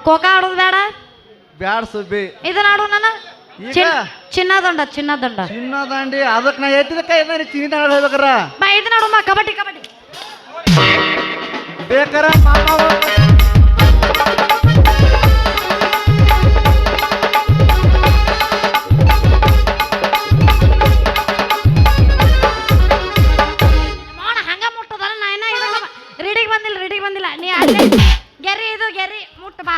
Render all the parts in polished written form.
Coca ಆಡೋದು ಬೇಡ ಬ್ಯಾಡ ಸುಬ್ಬಿ ಇದನ್ನ ಆಡು ನಾನು ಈಗ ಚಿನ್ನದಂಡ ಚಿನ್ನ ದಾಂಡಿ ಅದಕ್ಕೆ ನಾ ಎತ್ತಿದಕ್ಕ ಇದ್ದಾನೆ ಚಿನ್ನ ದಾಂಡ ಹೇಳ್ಬೇಕಾರ ಬಾ ಇದನ್ನ ಆಡುಮ್ಮ ಕಬಡ್ಡಿ ಬೇಕಾರ ಮಾಮ ಹಂಗ ಮುಟ್ಟದಲ್ಲ ನಾ ಏನ ರೆಡಿಗೆ ಬಂದಿಲ್ಲ ನೀ ಅಲ್ಲೇ ಗೆರಿ ಮುಟ್ಟು ಬಾ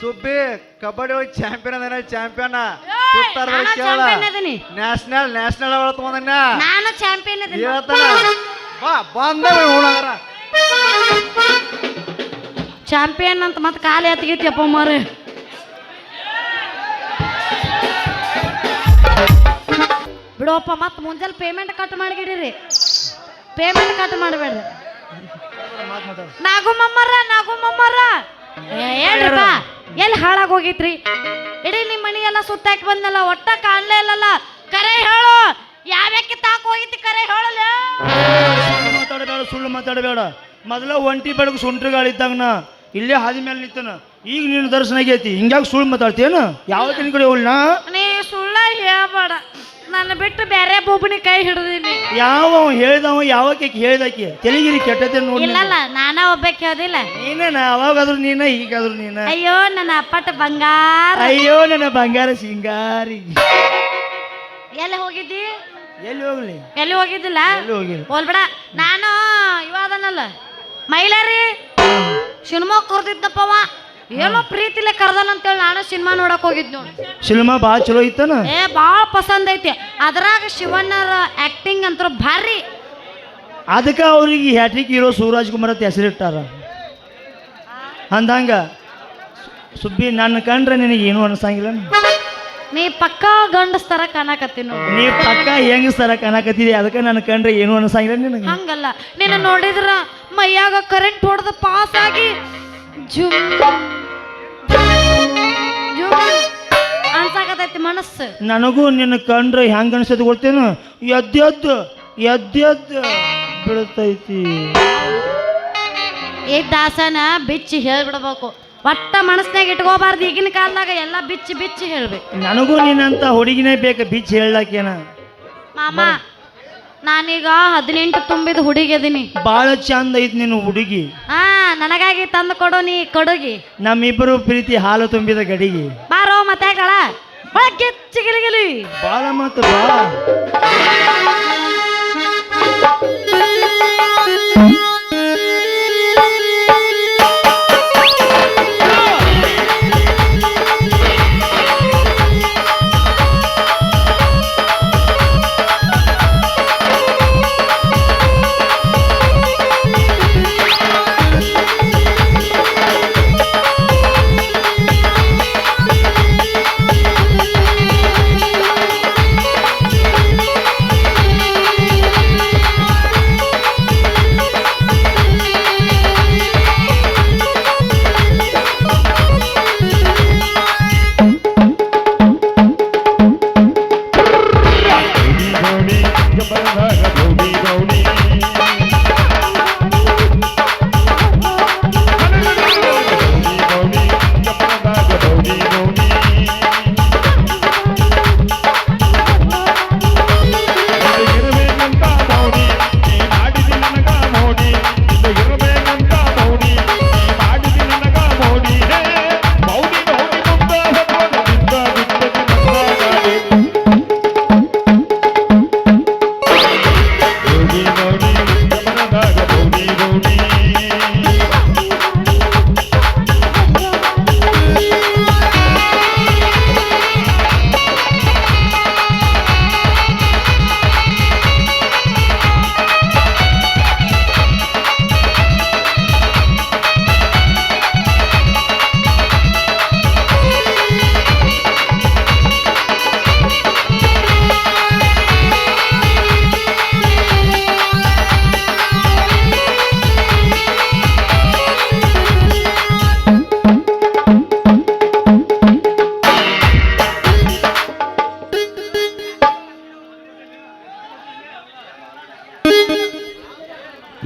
ಸುಬ್ಬಿ ಕಬಡ್ಡಿ ಒಳಗೆ ಚಾಂಪಿಯನ್ ಅದ ಚಾಂಪಿಯನ್ ನ್ಯಾಷನಲ್ ಒಳ ತಗೊಂಡ ನಾನು ಚಾಂಪಿಯನ್ ಬಾ ಬಂದ ಹುಣಗರ ಚಾಂಪಿಯನ್ ಅಂತ ಮತ್ತೆ ಕಾಲು ಎತ್ತಗೈತಿಯಪ್ಪ ಮಾರು ಬಿಡೋಪ್ಪ ಮತ್ತೆ ಮುಂಜಾನೆ ಪೇಮೆಂಟ್ ಕಟ್ ಮಾಡಿಗಿಡಿರಿ ಪೇಮೆಂಟ್ ಕಟ್ ಮಾಡಬೇಡ್ರಿ ನಾಗು ಮಮ್ಮರ ಹೇಳ್ರಿಪ್ಪ ಎಲ್ಲಿ ಹಾಳಾಗಿ ಹೋಗಿತ್ರಿ ಇಡೀ ನಿಮ್ಮ ಮನಿ ಎಲ್ಲ ಸುತ್ತಾಕಿ ಬಂದಲ್ಲ ಒಟ್ಟ ಕಾಣ್ಲೇ ಇಲ್ಲಲ್ಲ ಕರೆ ಹೇಳು ಯಾವ್ಯಾಕೆ ತಾಕ ಹೋಗಿತ್ತು ಕರೆ ಹೇಳಲ್ಲ ಸುಳ್ಳು ಮಾತಾಡಬೇಡ ಮೊದಲ ಒಂಟಿ ಬೆಳಗ್ಗೆ ಸುಂಟ್ರಗಳಿದ್ದಾಗ ನಾ ಇಲ್ಲೇ ಹಾದಿ ಮೇಲೆ ನಿಂತನ ಈಗ ನೀನು ದರ್ಶನ ಆಗೈತಿ ಹಿಂಗ್ಯಾಗ ಸುಳ್ಳು ಮಾತಾಡ್ತೀಯನ ಯಾವ ನಿನ್ ಕಡೆ ಹೋಗ್ಲ ನೀ ಸುಳ್ಳ ಹೇಳ್ಬೇಡ ನನ್ನ ಬಿಟ್ಟು ಬೇರೆ ಬೊಬ್ಬನಿ ಕೈ ಹಿಡಿದೀನಿ ಯಾವ ಹೇಳ್ದವ ಯಾವಕ್ಕೆ ಹೇಳ್ದಾಕಿ ತೆಲಿಗಿರಿ ಕೆಟ್ಟತೆ ನೋಡಿ ಇಲ್ಲಲ್ಲ ನಾನ ಒಬ್ಬಕ್ಕೆ ಹೇಳ್ದಿಲ್ಲ ನೀನ ಅವಾಗಾದ್ರು ನೀನ ಈಗಾದ್ರು ನೀನ ಅಯ್ಯೋ ನನ್ನ ಅಪ್ಪಟ ಬಂಗಾರ ಅಯ್ಯೋ ನನ್ನ ಬಂಗಾರ ಸಿಂಗಾರಿ ಎಲ್ಲಿ ಹೋಗಿದ್ದಿ ಎಲ್ಲಿ ಹೋಗಿದ್ದಿಲ್ಲ ಹೋಗಿಲ್ಲ ಹೋಲ್ಬೇಡ ನಾನು ಇವಾದನಲ್ಲ ಮೈಲಾರಿ ಸಿನಿಮಾ ಕರ್ದಿದ್ದಪ್ಪವ ಏನೋ ಪ್ರೀತಿಲೆ ಕರ್ದನ ಅಂತೇಳಿ ನಾನು ಸಿನಿಮಾ ನೋಡಕ್ ಹೋಗಿದ್ ನೋಡಿ ಸಿನಿಮಾ ಭಾಳ ಚಲೋ ಇತ್ತನ ಭಾಳ ಪಸಂದ್ ಐತಿ ಅದ್ರಾಗ ಶಿವಣ್ಣರ ಆಕ್ಟಿಂಗ್ ಅಂತ ಭಾರಿ ಅದಕ್ಕೆ ಅವ್ರಿಗೆ ಹ್ಯಾಟ್ರಿಕ್ ಹೀರೋ ಶಿವರಾಜ್ ಕುಮಾರ್ ಅಂತ ಹೆಸರಿಟ್ಟಾರ ಅಂದಂಗ ಸುಬ್ಬಿ ನನ್ನ ಕಂಡ್ರೆ ನಿನಗೆ ಏನು ಅನ್ಸಂಗಿಲ್ಲ ನೀ ಪಕ್ಕಾ ಗಂಡಸ್ತರ ಕಾಣಕತ್ತೀನಿ ನೋಡಿ ನೀ ಪಕ್ಕ ಹೆಂಗಸ್ತರ ಕಾಣಕತ್ತಿದಿ ಅದಕ್ಕೆ ನನ್ನ ಕಂಡ್ರೆ ಏನು ಅನ್ಸಂಗಿಲ್ಲ ನಿನಗೆ ಹಂಗಲ್ಲ ನೀನು ನೋಡಿದ್ರ ಮೈಯಾಗ ಕರೆಂಟ್ ಹೊಡೆದು ಪಾಸ್ ಆಗಿ ಅನ್ಸಾಕತೈತಿ ಮನಸ್ಸು ನನಗೂ ನಿನ್ನ ಕಂಡ್ರೆ ಹೆಂಗ ಅನ್ಸತ್ ಗೊತ್ತೇನು ಎದ್ದು ಬೀಳ್ತೈತಿ ಈ ದಾಸನ ಬಿಚ್ಚಿ ಹೇಳ್ಬಿಡ್ಬೇಕು ಒಟ್ಟ ಮನಸ್ನಾಗ ಇಟ್ಕೋಬಾರ್ದು ಈಗಿನ ಕಾಲದಾಗ ಎಲ್ಲ ಬಿಚ್ಚಿ ಹೇಳ್ಬೇಕು ನನಗೂ ನಿನ್ನಂತ ಹುಡುಗಿನೇ ಬೇಕು ಬಿಚ್ಚಿ ಹೇಳಕ್ಕೇನ ಮಾಮ ನಾನೀಗ 18 ತುಂಬಿದ ಹುಡುಗಿ ಅದೀನಿ ಬಾಳ ಚಂದ ಐತಿ ನಿನ್ನ ಹುಡುಗಿ ನನಗಾಗಿ ತಂದು ಕೊಡು ನೀ ಕೊಡುಗಿ ನಮ್ಮಿಬ್ಬರು ಪ್ರೀತಿ ಹಾಲು ತುಂಬಿದ ಗಡಿಗೆ ಬಾರೋ ಮತ್ತೆ ಗಿಲಿಗಿಲಿ ಬಾಳ ಮಾತು ಬಾಳ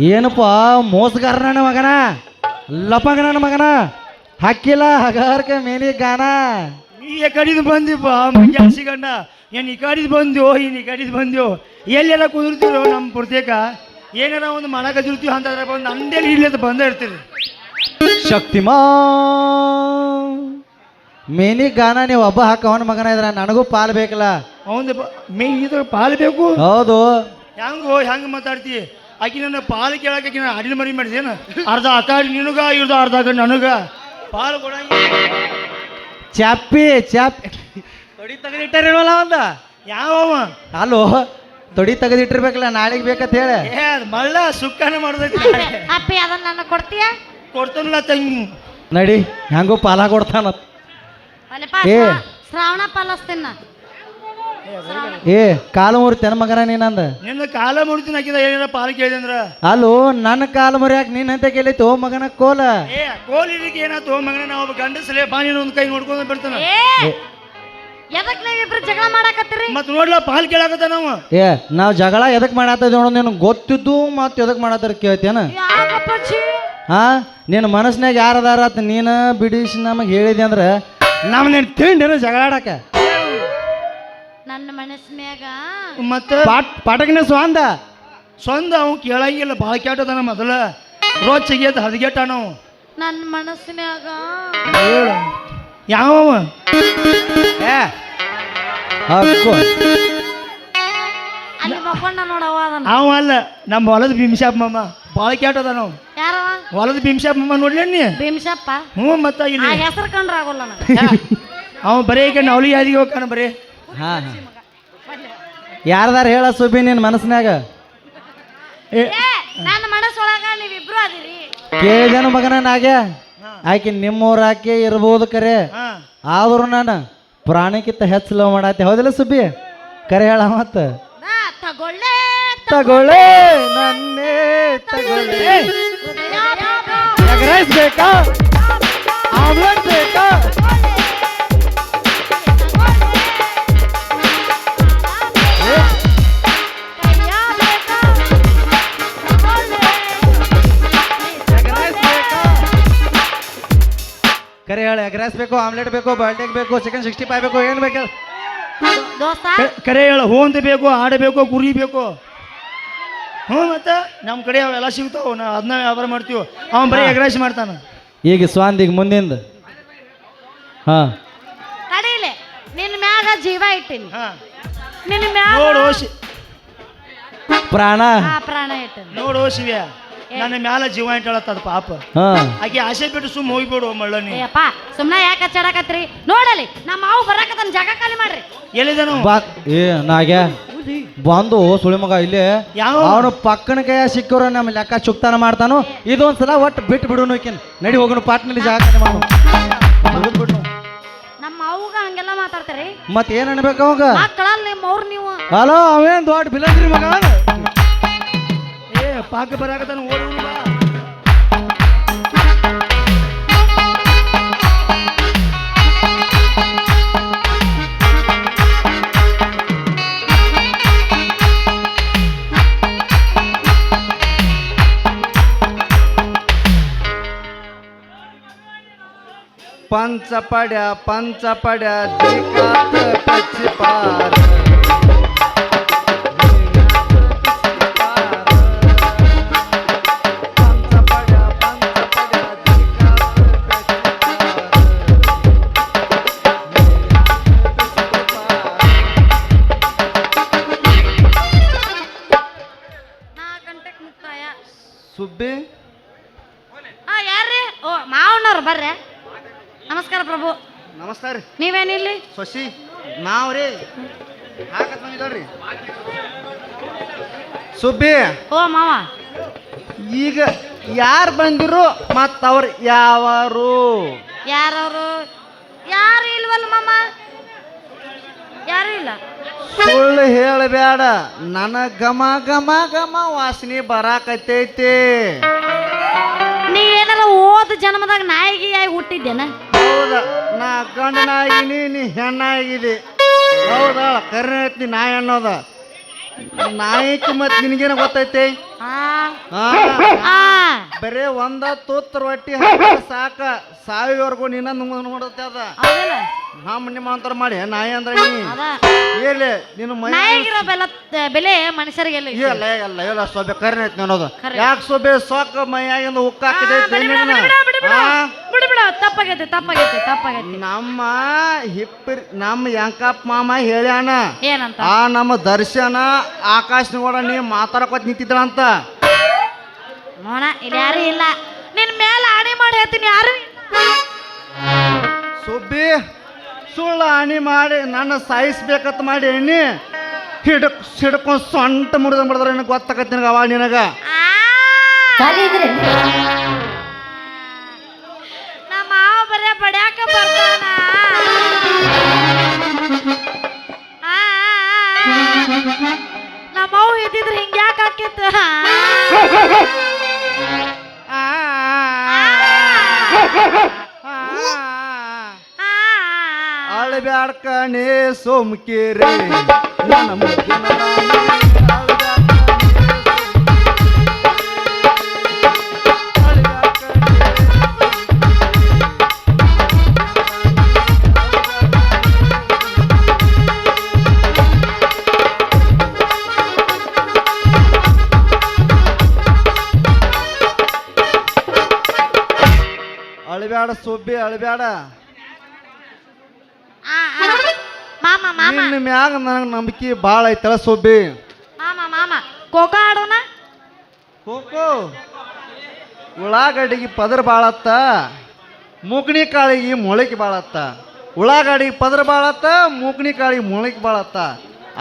ಏನಪ್ಪ ಮೋಸಗಾರ ನನ್ನ ಮಗನ ಲಪಂಗ ನನ್ನ ಮಗನ ಹಾಕಿಲ್ಲ ಹಗಾರ್ಕ ಮೇನಿ ಗಾನ ನೀ ಕಡಿದು ಬಂದಿಪ್ಪ ಮುಂಜಾನೆ ಸಿಗಣ್ಣ ಏನು ಈ ಕಡಿದು ಬಂದ್ಯೋ ಈ ಕಡಿದು ಬಂದ್ಯೋ ಎಲ್ಲೆಲ್ಲ ಕುದುರ್ತೀರೋ ನಮ್ಮ ಪುರ್ತೇಕ ಏನಾರ ಒಂದು ಮಾಡಕದಿರ್ತೀವಿ ಅಂತಂದ್ರೆ ಬಂದು ಅಂದೇಲಿ ಇಲ್ಲದ ಬಂದೇ ಇರ್ತೀರಿ ಶಕ್ತಿಮಾ ಮೇನಿ ಗಾನ ನೀವು ಒಬ್ಬ ಹಾಕವನ ಮಗನ ಇದ್ರ ನನಗೂ ಪಾಲ್ ಬೇಕಲ್ಲ ಅವನು ಮೇ ಇದು ಪಾಲು ಬೇಕು ಹೌದು ಹೆಂಗೆ ಮಾತಾಡ್ತಿ ಆಕಿ ನನ್ನ ಪಾಲು ಕೇಳಕ್ಕೆ ಆಕಿ ನಾನು ಅಡಿನ ಮರಿ ಮಾಡಿದೇನು ಅರ್ಧ ಅಕಾಡಿ ನಿನಗ ಇರ್ದ ಅರ್ಧ ಅಕಾಡಿ ನನಗ ಪಾಲು ಕೊಡಂಗ ಚಾಪಿ ತೊಡಿ ತೆಗೆದಿಟ್ಟಿರಲ್ಲ ಒಂದ ಯಾವ ಅಲ್ಲೋ ತೊಡಿ ತೆಗೆದಿಟ್ಟಿರ್ಬೇಕಲ್ಲ ನಾಳೆಗೆ ಬೇಕಂತ ಹೇಳಿ ಏ ಅದು ಮಳ್ಳ ಸುಕ್ಕನೆ ಮಾಡ್ದೈತಿ ಅಪ್ಪಿ ಅದನ್ನ ನನಗೆ ಕೊಡ್ತೀಯ ಕೊಡ್ತಾನಲ್ಲ ತಂಗಿ ನಡಿ ಹೆಂಗೋ ಪಾಲ ಕೊಡ್ತಾನ ಅಲ್ಲಪ್ಪ ಏ. ಶ್ರಾವಣ ಪಾಲಿಸ್ತೀನ ಏ ಕಾಲು ಮುರಿತೇನ ಮಗನ ನೀನಂದ ನಿನ್ನ ಕಾಲ ಮುಡ್ತೀನಿ ಹಾಕಿದ ಏನಾರ ಪಾಲು ಕೇಳಿದೆ ಅಂದ್ರ ಅಲ್ಲೋ ನನ್ನ ಕಾಲು ಮರಿಯಾಕ ನೀನಂತ ಕೇಳೈತಿ ಓ ಮಗನ ಕೋಲ ಏ ಕೋಲಿಗೆ ಏನಾಯ್ತು ಮಗನ ನಾವು ಒಬ್ಬ ಗಂಡಸಲೇ ಬಾನಿನ ಒಂದು ಕೈ ನೋಡ್ಕೊಂಡು ಬರ್ತಾನ ಏ ಎದಕ್ ನೀವಿಬ್ರು ಜಗಳ ಮಾಡಾಕತ್ತೀರಿ ಮತ್ ನೋಡ್ಲ ಪಾಲ್ ಕೇಳಾಕತ್ತ ನಾವು ಏ ನಾವು ಜಗಳ ಎದಕ್ ಮಾಡಾತದ ನೋಡ ನೀನು ಗೊತ್ತಿದ್ದು ಮತ್ತೆ ಎದಕ್ ಮಾಡತ್ತಾರ ಕೇಳ್ತೇನ ಯಾಕಪ್ಪಚ್ಚಿ ಹಾ ನಿನ್ನ ಮನಸ್ಸಿನಾಗ ಯಾರದಾರ ಆತ ನೀನು ಬಿಡಿಸಿ ನಮಗೆ ಹೇಳಿದೆ ಅಂದ್ರೆ ನಮ್ಮ ನೀನು ತಿಂಡೇನು ಜಗಳ ಆಡಕ ನನ್ನ ಮನಸ್ಸಿನ್ಯಾಗ ಮತ್ತ ಪಾಠಕಿನ ಸ್ವಂದ ಸ್ವಂತ ಅವ್ ಕೇಳಂಗಿಲ್ಲ ಭಾಳ ಕೇಟದನ ಮೊದಲ ರೋಚಿಗೆ ಅದು ಹದಗೆಟ್ಟ ನಾವು ನನ್ನ ಮನಸ್ಸಿನ್ಯಾಗ ಯಾವ ಏ ಹಕ್ಕು ಅಲ್ಲಿ ಮಕ್ಕೊಂಡ ನೋಡವ ಅದನ್ನ ಅವ ಅಲ್ಲ ನಮ್ಮ ಹೊಲದ ಭೀಮಶಾಪ್ ಮಮ್ಮ ಭಾಳ ಕೇಟದ ನಾವು ಯಾರವ ಹೊಲದ ಭೀಮಶಾಪ್ ಮಮ್ಮ ನೋಡ್ಲಿ ನೀ ಭೀಮಶಪ್ಪ ಹ್ಞೂ ಮತ್ತ ಆ ಇಲ್ಲಿ ಹೆಸರು ಕಂಡ್ರ ಆಗೋಲ್ಲ ನನಗೆ ಅವ ಬರೀ ಈಗ ನವಲಿ ಯಾದಿಗೆ ಹೋಗ್ತಾನ ಬರೀ ಹಾ ಯಾರದಾರ ಹೇಳ ಸುಬಿ ನಿನ್ನ ಮನಸ್ಸಿನಾಗ ಏ ಏ ನನ್ನ ಮನಸ್ಸೊಳಗ ನೀವಿಬ್ರು ಅದಿರಿ ಕೇಳಿದೇನು ಮಗನ ನಾಗೆ ಆಕೆ ನಿಮ್ಮೂರ ಆಕೆ ಇರ್ಬೋದು ಕರೆ ಹಾ ಆದ್ರೂ ನಾನು ಪ್ರಾಣಿಕ್ಕಿಂತ ಹೆಚ್ಚು ಲವ್ ಮಾಡತ್ತೆ ಹೌದಿಲ್ಲ ಸುಬ್ಬಿ ಕರೆ ಹೇಳ ಮತ್ತ ನಾ ತಗೊಳ್ಳೆ ತಗೊಳ್ಳೆ ನನ್ನೇ ತಗೊಳ್ಳೆ ಹೃದಯ ಬೇಕು. ಎಗ್ ರೈಸ್ ಬೇಕಾ ಆಮ್ಲೆಟ್ ಬೇಕಾ ಕೈಯ ಬೇಕು. ತಗೊಳ್ಳೆ. ಎಗ್ ರೈಸ್ ಬೇಕಾ ಕರೆ ಹೇಳ ಎಗ್ ರೈಸ್ ಬೇಕು ಆಮ್ಲೆಟ್ ಬೇಕು ಬರ್ಡೇಗ್ ಬೇಕು ಚಿಕನ್ 65 ಬೇಕು ಏನು ಬೇಕು ದೋಸ್ತ ಕರೆ ಹೇಳ ಹೂ ಅಂತ ಬೇಕು ಆಡಬೇಕು ಕುರಿ ಬೇಕು ಹ್ಞೂ ಮತ್ತೆ ನಮ್ಮ ಕಡೆ ಅವೆಲ್ಲ ಸಿಗ್ತಾವ ನಾವು ಅದನ್ನ ವ್ಯಾಪಾರ ಮಾಡ್ತೀವಿ ಅವನು ಬರೀ ಎಗ್ರೈಸ್ ಮಾಡ್ತಾನ ಈಗ ಸ್ವಾಂದಿಗೆ ಮುಂದಿಂದ ಹಾ ತಡೀಲೆ ನಿನ್ನ ಮ್ಯಾಗ ಜೀವ ಇಟ್ಟಿನಿ ಹಾಂ ನಿನ್ನ ಮ್ಯಾಗ ನೋಡು ಪ್ರಾಣ ಆ ಪ್ರಾಣ ಇಟ್ಟಿನಿ ನೋಡು ಶಿವ್ಯ ನನ್ನ ಮ್ಯಾಲ ಜೀವ ಇಟ್ಟಳತ್ತದ ಪಾಪ ಹಾ ಆಕೆ ಆಸೆ ಬಿಟ್ಟು ಸುಮ್ಮ ಹೋಗ್ಬಿಡು ಮಳ್ಳನಿ ಏಯಪ್ಪ ಸುಮ್ಮನೆ ಯಾಕೆ ಹಚ್ಚಾಡಕತ್ರಿ ನೋಡಲಿ ನಮ್ಮ ಮಾವು ಬರಾಕತ್ತನ ಜಾಗ ಖಾಲಿ ಮಾಡ್ರಿ ಎಲ್ಲಿದೆ ನಾವು ಬಾ ಏ ನಾಗೆ ಬಂದು ಸುಳಿ ಮಗ ಇಲ್ಲಿ ಯಾವ ಅವನು ಪಕ್ಕನ ಕೈಯ ಸಿಕ್ಕವ್ರ ನಮ್ಮ ಲೆಕ್ಕ ಚುಕ್ತಾನ ಮಾಡ್ತಾನು ಇದೊಂದ್ಸಲ ಒಟ್ಟು ಬಿಟ್ಟು ಬಿಡು ಈಕಿನ್ ನಡಿ ಹೋಗೋಣ ಪಾಟ್ನಲ್ಲಿ ಜಾಗ ಖಾಲಿ ಮಾಡು ನಮ್ಮ ಮಾವುಗ ಹಂಗೆಲ್ಲ ಮಾತಾಡ್ತೀರಿ ಮತ್ ಏನ್ ಅನ್ಬೇಕು ಅವಾಗ ಮಕ್ಕಳಲ್ಲಿ ನಿಮ್ಮ ಅವ್ರು ನೀವು ಹಲೋ ಅವೇನ್ ದೊಡ್ಡ ಬಿಲಂದ್ರಿ ಮಗ ಏ ಪಾಕ ಬರಾಕತ್ತಾನ ಓಡಿ ಬಾ पंचपड्या दिकात कच्ची पार पंचपड्या ಮುಕ್ತಾಯ ಸುಬ್ಬಿ ಯಾರ್ರಿ ಓ ಮಾವನವ್ರು ಬರ್ರೆ ನಮಸ್ಕಾರ ಪ್ರಭು ನಮಸ್ಕಾರ ರೀ ನೀವೇನಿಲ್ಲಿ ಸೊಸಿ ನಾವ್ರಿ ಹಾಕತ್ ಬಂದಿದ್ದಾಳ್ರಿ ಸುಬ್ಬಿ ಓ ಮಾವ ಈಗ ಯಾರು ಬಂದಿರು ಮತ್ತ ಅವ್ರು ಯಾವಾರು ಯಾರವರು ಯಾರು ಇಲ್ವಲ್ಲ ಮಾಮ ಯಾರು ಇಲ್ಲ ಸುಳ್ಳು ಹೇಳಬೇಡ ನನ್ನ ಘಮ ಘಮ ಘಮ ವಾಸನೆ ಬರಾಕತ್ತೈತಿ ನೀ ಏನಾರ ಓದ್ ಜನ್ಮದಾಗ ನಾಯಿಗೆ ಆಗಿ ಹುಟ್ಟಿದ್ದೇನ ಹೌದ ನಾ ಗಂಡನಾಗಿನಿ ನೀ ಹೆಣ್ಣಾಗಿದೆ ಹೌದಾ ಕರೆ ಐತಿ ನಾಯಿ ಅನ್ನೋದ ನಾಯಿಕಿ ಮತ್ ನಿನಗೇನ ಗೊತ್ತೈತಿ ಆ ಆ ಬರೇ ಒಂದ ತೂತ್ ರೊಟ್ಟಿ ಹಾಕಿ ಸಾಕ ಸಾವಿವರೆಗೂ ನಿನ್ನ ನೋಡುತ್ತೆ ಅದ ಹೌದಿಲ್ಲ ನಿಮ್ಮ ಅಂತರ ಮಾಡಿ ನಾಯಿ ಅಂದ್ರೆ ನೀ ಅದ ಏಲೆ ನಿನ್ನ ಮೈ ನಾಯಿಗಿರೋ ಬೆಲೆ ಮನುಷ್ಯರಿಗೆ ಎಲ್ಲಿ ಐತಿ? ಇಲ್ಲ ಇಲ್ಲ ಇಲ್ಲ ಸೊಬ್ಬೆ ಕರ್ನೆ ಐತಿ ಅನ್ನೋದು ಖರೆ. ಯಾಕೆ ಸೊಬ್ಬೆ ಸೊಕ್ಕ ಮೈಯಾಗಿಂದ ಉಕ್ಕ ಆ, ಹಾಕಿದೆ ಬಿಡು ಬಿಡು, ಬಿಡು ಬಿಡು, ಬಿಡು ಬಿಡು. ಬಿಡು ಬಿಡು, ತಪ್ಪಾಗೈತಿ ತಪ್ಪಾಗೈತಿ ನಮ್ಮ ಹಿಪ್ಪರಿ ನಮ್ಮ ಯಂಕಪ್ಪ ಮಾಮ ಹೇಳ್ಯಾನ ಏನಂತ ಆ ನಮ್ಮ ದರ್ಶನ ಆಕಾಶನಗೌಡ ನೀ ಮಾತಾಡಕೋತ್ ನಿಂತಿದ್ರಂತ ನೋಣ ಇಲ್ಲಿ ಯಾರು ಇಲ್ಲ ನಿನ್ ಮೇಲೆ ಆಣೆ ಮಾಡಿ ಹೇಳ್ತೀನಿ ಯಾರು ಇಲ್ಲ. ಸುಬ್ಬಿ ಸುಳ್ಳು ಹಾನಿ ಮಾಡಿ ನನ್ನ ಸಾಯಿಸ್ಬೇಕಂತ ಮಾಡಿ ಎಣ್ಣಿ ಹಿಡ್ಕೊಂಡು ಸೊಂಟ ಮುರಿದ್ರೆ ನಿನಗೆ ಗೊತ್ತಾಗತ್ತೆ ನಿನಗೆ ಅವಾಗ ನಿನಗ ಆ, ನಮ್ಮ ಮಾವ ಬರೇ ಬಡ್ಯಾಕ ಬರ್ತಾನ ನಮ್ಮ ಮಾವು ಇದ್ದಿದ್ರೆ ಹಿಂಗ್ಯಾಕೆ ಆಕಿತ್ತು ಅಳಬ್ಯಾಡ ಕಣೆ ಸೋಮಕೇರಿ ನನ್ನ ಮುದ್ದಿನ ಅಳಬ್ಯಾಡ ಸುಬ್ಬಿ ಅಳಬ್ಯಾಡ ಮಾಮ ಮಾಮ ನಿನ್ನ ಮ್ಯಾಗ ನನಗೆ ನಂಬಿಕೆ ಭಾಳ ಐತಳ ಸುಬ್ಬಿ ಮಾಮ ಖೋಖೋ ಆಡೋಣ ಖೋಖೋ ಉಳ್ಳಾಗಡ್ಡಿಗೆ ಪದರ ಬಾಳತ್ತ ಮೂಕಣಿ ಕಾಳಿಗೆ ಮೊಳಕೆ ಬಾಳತ್ತ ಉಳ್ಳಾಗಡ್ಡಿಗೆ ಪದರ ಬಾಳತ್ತ ಮೂಕಣಿ ಕಾಳಿಗೆ ಮೊಳಕೆ ಬಾಳತ್ತ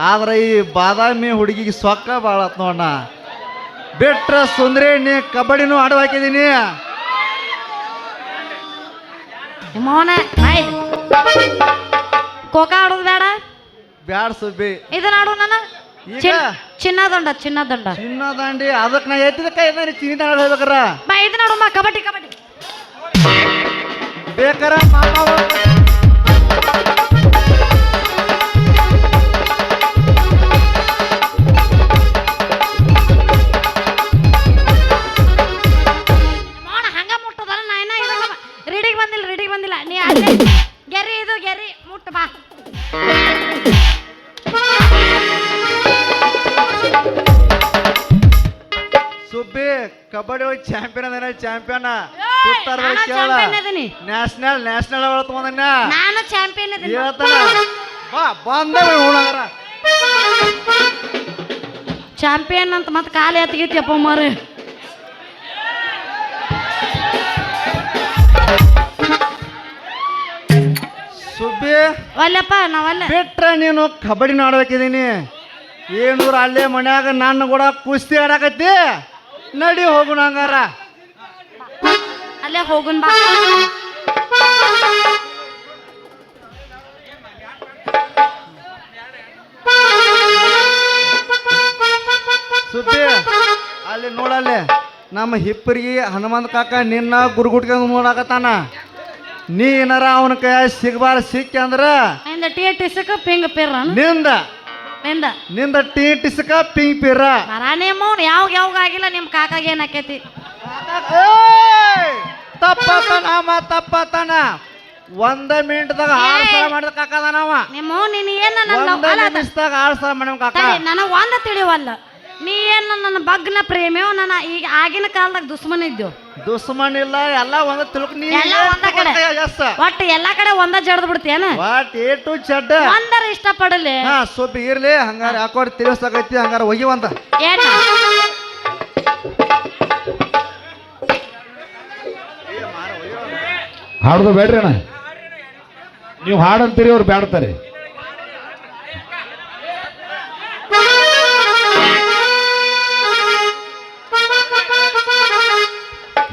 ಆದ್ರೆ ಈ ಬಾದಾಮಿ ಹುಡುಗಿಗೆ ಸೊಕ್ಕ ಬಾಳತ್ ನೋಡ ಬಿಟ್ರ ಸುಂದ್ರಿ ನೀ ಕಬಡ್ಡಿನೂ ಆಡ ಹಾಕಿದೀನಿ ಮೋನ ಆಯ್ತು ಖೋಖೋ ಆಡೋದು ಬೇಡ ಬ್ಯಾಡ ಸುಬ್ಬಿ ಇದನ್ನ ಆಡು ನಾನು ಈಗ ಚಿನ್ನದಂಡ ಚಿನ್ನ ದಾಂಡಿ ಅದಕ್ಕೆ ನಾ ಎತ್ತಿದ ಕೈ ಚಿನ್ನ ದಾಂಡ ಹೇಳ್ಬೇಕಾರ ಬಾ ಇದನ್ನ ಆಡು ಕಬಡ್ಡಿ ಬೇಕಾರ ಮಾಮ ಮೋನ ಹಂಗ ಮುಟ್ಟದಲ್ಲ ನಾ ಇನ್ನ ರೆಡಿಗೆ ಬಂದಿಲ್ಲ ನೀ ಅಲ್ಲೇ ಗೆರಿ ಮುಟ್ಟು ಬಾ ಸುಬ್ಬಿ ಕಬಡ್ಡಿ ಒಳಗೆ ಚಾಂಪಿಯನ್ ಅದೇನ ಚಾಂಪಿಯನ್ ನಾನು ಚಾಂಪಿಯನ್ ಅದೀನಿ ನ್ಯಾಷನಲ್ ಒಳಗೆ ತಗೊಂಡ ನಾನು ಚಾಂಪಿಯನ್ ಅದೀನಿ ಹೇಳ್ತಾನ ಬಾ ಬಂದ ನೋಡಂಗಾರ ಚಾಂಪಿಯನ್ ಅಂತ ಮತ್ತೆ ಕಾಲು ಎತ್ತಗೈತಿಯಪ್ಪ ಮಾರು ಸುಬ್ಬಿ ಒಲ್ಲಪ್ಪ ನಾವಲ್ಲ ಬಿಟ್ರ ನೀನು ಕಬಡ್ಡಿ ಆಡ್ಬೇಕಿದೀನಿ ಏನೂರು ಅಲ್ಲೇ ಮನ್ಯಾಗ ನನ್ನ ಕೂಡ ಕುಸ್ತಿ ಆಡಕತ್ತಿ ನಡಿ ಹೋಗೋಣ ಹಂಗಾರ ಅಲ್ಲೇ ಹೋಗುನ್ ಬಾ ಸುಬ್ಬಿ ಅಲ್ಲಿ ನೋಡಲ್ಲೇ ನಮ್ಮ ಹಿಪ್ಪರಿಗೆ ಹನುಮಂತ ಕಾಕ ನಿನ್ನ ಗುರುಗುಟ್ಕೊಂಡು ನೋಡಕತ್ತಾನ ನೀ ಏನಾರ ಅವನ ಕೈ ಸಿಕ್ಕಿ ಅಂದ್ರ ಇಂದ ಟಿಸಕ ಪಿಂಗ್ ಪಿರ್ರ ನಿಂದ ಟಿಸಕ ಪಿಂಗ್ ಪಿರ ಮರಾನೇಮೋ ಯಾವಾಗ ಆಗಿಲ್ಲ ನಿಮ್ ಕಾಕಾಗ ಏನ್ ಆಕೈತಿ ತಪ್ಪತ್ತಾನ ಒಂದ ಮಿನಿಟ್ದಾಗ 6 ಸಲ ಮಾಡಿದ ಕಾಕದ ನಾವ ನಿಮ್ಮ ನೀನ್ ಏನ್ ನನ್ನ ಒಂದ ನಿಮಿಷದಾಗ 6 ಸಲ ಮಾಡಿದ ಕಾಕ ನನಗ ಒಂದ ತಿಳಿವಲ್ಲ ನೀ ಏನ್ ನನ್ನ ಬಗ್ನ ಪ್ರೇಮಿಯೋ ನನ್ನ ಈಗ ಆಗಿನ ಕಾಲದಾಗ ದುಶ್ಮನ್ ಇದ್ದೇವು ದುಶ್ಮನ್ ಇಲ್ಲ ಎಲ್ಲ ಒಂದ ತಿಳ್ಕ ನೀ ಎಲ್ಲ ಒಂದ ಕಡೆ ಒಟ್ಟು ಎಲ್ಲಾ ಕಡೆ ಒಂದ ಜಡ್ದು ಬಿಡ್ತೇನ ವಾಟ್ ಎ ಟು ಜಡ್ ಒಂದರ ಇಷ್ಟಪಡಲಿ ಹಾ ಸ್ವಲ್ಪ ಇರ್ಲಿ ಹಂಗಾರ ಹಾಕೋಡ್ ತಿಳಿಸ್ಲಾಕೈತಿ ಹಂಗಾರ ಒಗಿವಂತ ಏನ ಹಾಡೋದು ಬೇಡ್ರಿ ಅಣ್ಣ ನೀವು ಹಾಡಂತೀರಿ ಅವ್ರು ಬೇಡ್ತಾರೆ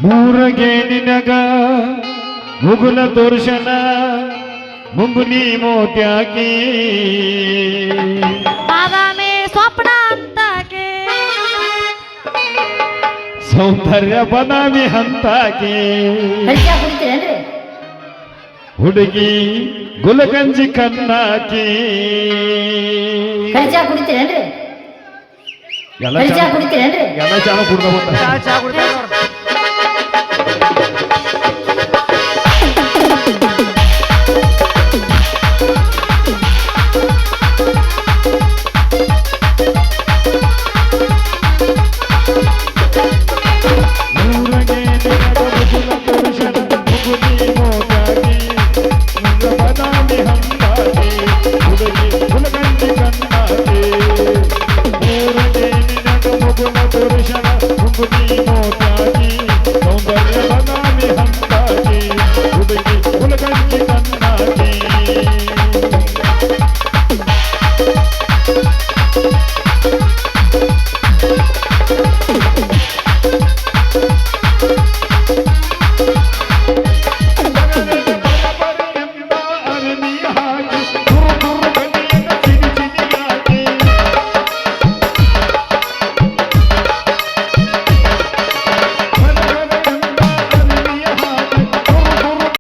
ಮೂರಗೆ ನಿನಗ ಮುಗುಲ ತೋರ್ಷನ ಮುಂಗುನಿ ಮೋತ್ಯಾಕಿ ಬಾದಾಮಿ ಸ್ವಪ್ನ ಅಂತಾಕೆ ಸೌಂದರ್ಯ ಬದಾಮಿ ಹಂತಾಕಿ ಹುಡುಗಿ ಗುಲಗಂಜಿ ಕನ್ನಾಕಿ ಎಲ್ಲ ಚಾ ಚಾ ಕುಡಿತೀರೇನ್ರಿ ಎಲ್ಲ ಚಾನು ಕುಡ್ದ ಬಂದ ಚಾ ಕುಡ್ತಾರೆ